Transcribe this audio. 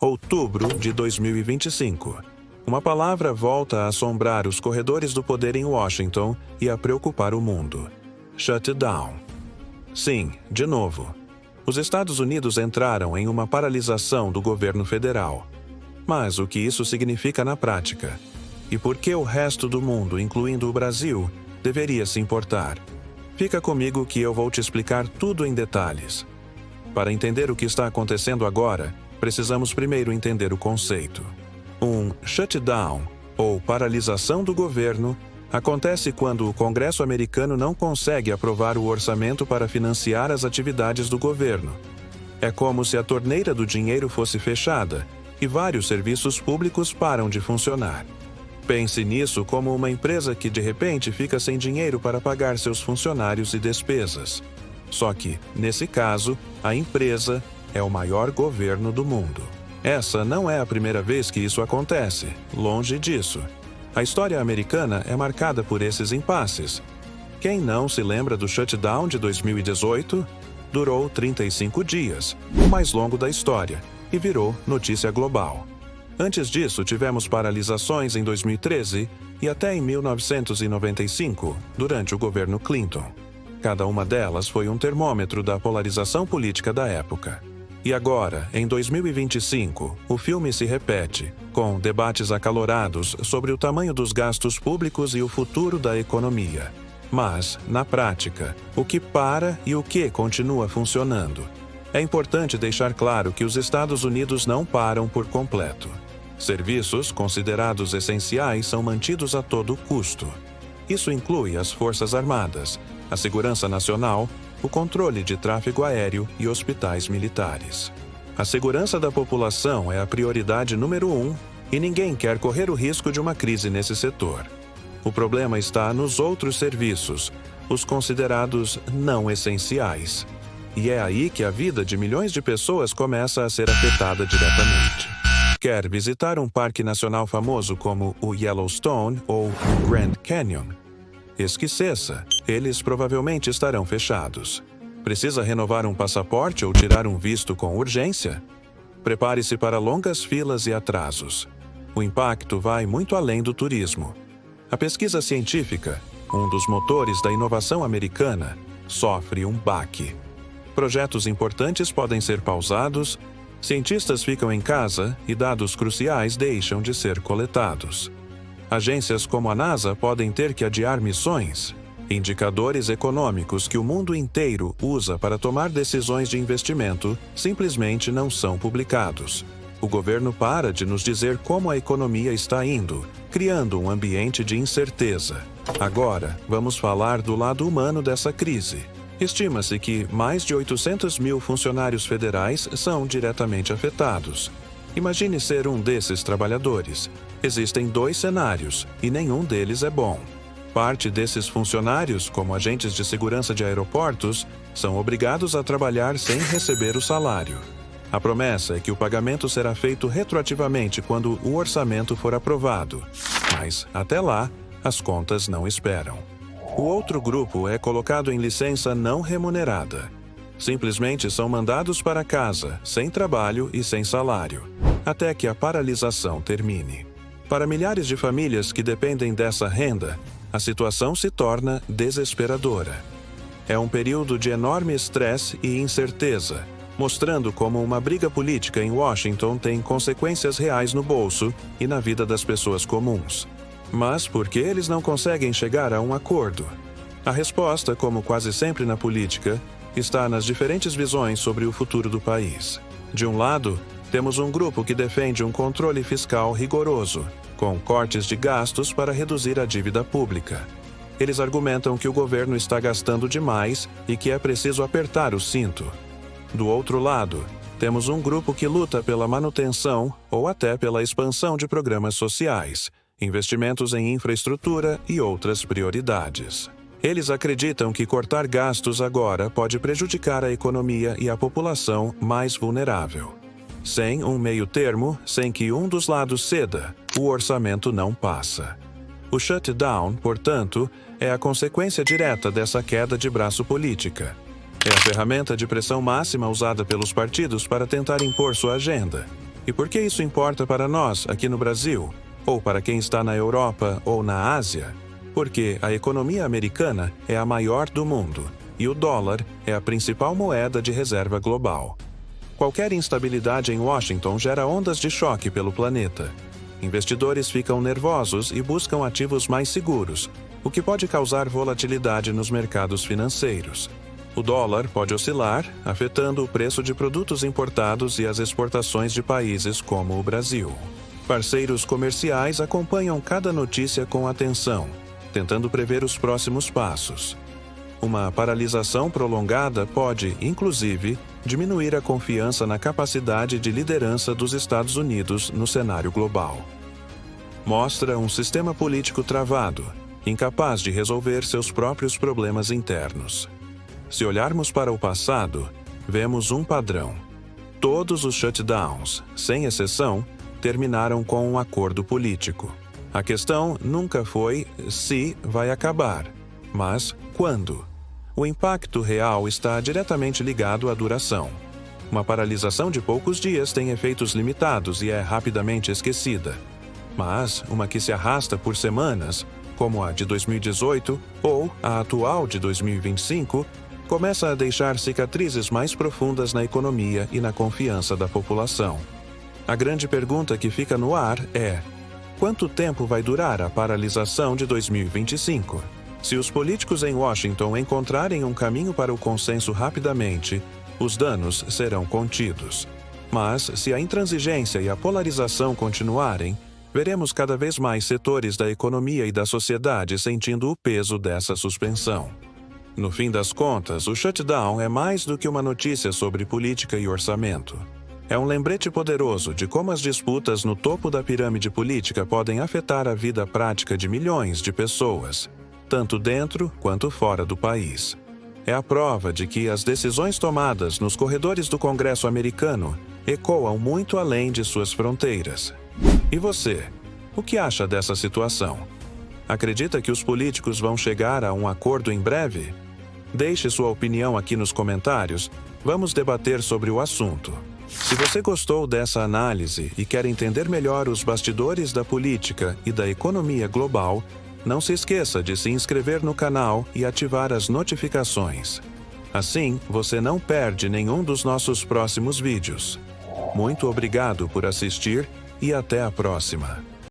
Outubro de 2025. Uma palavra volta a assombrar os corredores do poder em Washington e a preocupar o mundo. Shutdown. Sim, de novo. Os Estados Unidos entraram em uma paralisação do governo federal. Mas o que isso significa na prática? E por que o resto do mundo, incluindo o Brasil, deveria se importar? Fica comigo que eu vou te explicar tudo em detalhes. Para entender o que está acontecendo agora, precisamos primeiro entender o conceito. Um shutdown, ou paralisação do governo, acontece quando o Congresso americano não consegue aprovar o orçamento para financiar as atividades do governo. É como se a torneira do dinheiro fosse fechada e vários serviços públicos param de funcionar. Pense nisso como uma empresa que de repente fica sem dinheiro para pagar seus funcionários e despesas. Só que, nesse caso, a empresa é o maior governo do mundo. Essa não é a primeira vez que isso acontece, longe disso. A história americana é marcada por esses impasses. Quem não se lembra do shutdown de 2018? Durou 35 dias, o mais longo da história, e virou notícia global. Antes disso, tivemos paralisações em 2013 e até em 1995, durante o governo Clinton. Cada uma delas foi um termômetro da polarização política da época. E agora, em 2025, o filme se repete, com debates acalorados sobre o tamanho dos gastos públicos e o futuro da economia. Mas, na prática, o que para e o que continua funcionando? É importante deixar claro que os Estados Unidos não param por completo. Serviços considerados essenciais são mantidos a todo custo. Isso inclui as Forças Armadas, a Segurança Nacional, o controle de tráfego aéreo e hospitais militares. A segurança da população é a prioridade número 1 e ninguém quer correr o risco de uma crise nesse setor. O problema está nos outros serviços, os considerados não essenciais. E é aí que a vida de milhões de pessoas começa a ser afetada diretamente. Quer visitar um parque nacional famoso como o Yellowstone ou o Grand Canyon? Esqueça, eles provavelmente estarão fechados. Precisa renovar um passaporte ou tirar um visto com urgência? Prepare-se para longas filas e atrasos. O impacto vai muito além do turismo. A pesquisa científica, um dos motores da inovação americana, sofre um baque. Projetos importantes podem ser pausados, cientistas ficam em casa e dados cruciais deixam de ser coletados. Agências como a NASA podem ter que adiar missões. Indicadores econômicos que o mundo inteiro usa para tomar decisões de investimento simplesmente não são publicados. O governo para de nos dizer como a economia está indo, criando um ambiente de incerteza. Agora, vamos falar do lado humano dessa crise. Estima-se que mais de 800 mil funcionários federais são diretamente afetados. Imagine ser um desses trabalhadores. Existem 2 cenários, e nenhum deles é bom. Parte desses funcionários, como agentes de segurança de aeroportos, são obrigados a trabalhar sem receber o salário. A promessa é que o pagamento será feito retroativamente quando o orçamento for aprovado. Mas, até lá, as contas não esperam. O outro grupo é colocado em licença não remunerada. Simplesmente são mandados para casa, sem trabalho e sem salário, até que a paralisação termine. Para milhares de famílias que dependem dessa renda, a situação se torna desesperadora. É um período de enorme estresse e incerteza, mostrando como uma briga política em Washington tem consequências reais no bolso e na vida das pessoas comuns. Mas por que eles não conseguem chegar a um acordo? A resposta, como quase sempre na política, está nas diferentes visões sobre o futuro do país. De um lado, temos um grupo que defende um controle fiscal rigoroso, com cortes de gastos para reduzir a dívida pública. Eles argumentam que o governo está gastando demais e que é preciso apertar o cinto. Do outro lado, temos um grupo que luta pela manutenção ou até pela expansão de programas sociais, investimentos em infraestrutura e outras prioridades. Eles acreditam que cortar gastos agora pode prejudicar a economia e a população mais vulnerável. Sem um meio-termo, sem que um dos lados ceda, o orçamento não passa. O shutdown, portanto, é a consequência direta dessa queda de braço política. É a ferramenta de pressão máxima usada pelos partidos para tentar impor sua agenda. E por que isso importa para nós, aqui no Brasil? Ou para quem está na Europa ou na Ásia? Porque a economia americana é a maior do mundo e o dólar é a principal moeda de reserva global. Qualquer instabilidade em Washington gera ondas de choque pelo planeta. Investidores ficam nervosos e buscam ativos mais seguros, o que pode causar volatilidade nos mercados financeiros. O dólar pode oscilar, afetando o preço de produtos importados e as exportações de países como o Brasil. Parceiros comerciais acompanham cada notícia com atenção, tentando prever os próximos passos. Uma paralisação prolongada pode, inclusive, diminuir a confiança na capacidade de liderança dos Estados Unidos no cenário global. Mostra um sistema político travado, incapaz de resolver seus próprios problemas internos. Se olharmos para o passado, vemos um padrão. Todos os shutdowns, sem exceção, terminaram com um acordo político. A questão nunca foi se vai acabar, mas quando. O impacto real está diretamente ligado à duração. Uma paralisação de poucos dias tem efeitos limitados e é rapidamente esquecida. Mas uma que se arrasta por semanas, como a de 2018 ou a atual de 2025, começa a deixar cicatrizes mais profundas na economia e na confiança da população. A grande pergunta que fica no ar é: quanto tempo vai durar a paralisação de 2025? Se os políticos em Washington encontrarem um caminho para o consenso rapidamente, os danos serão contidos. Mas, se a intransigência e a polarização continuarem, veremos cada vez mais setores da economia e da sociedade sentindo o peso dessa suspensão. No fim das contas, o shutdown é mais do que uma notícia sobre política e orçamento. É um lembrete poderoso de como as disputas no topo da pirâmide política podem afetar a vida prática de milhões de pessoas, tanto dentro quanto fora do país. É a prova de que as decisões tomadas nos corredores do Congresso americano ecoam muito além de suas fronteiras. E você? O que acha dessa situação? Acredita que os políticos vão chegar a um acordo em breve? Deixe sua opinião aqui nos comentários. Vamos debater sobre o assunto. Se você gostou dessa análise e quer entender melhor os bastidores da política e da economia global, não se esqueça de se inscrever no canal e ativar as notificações. Assim, você não perde nenhum dos nossos próximos vídeos. Muito obrigado por assistir e até a próxima.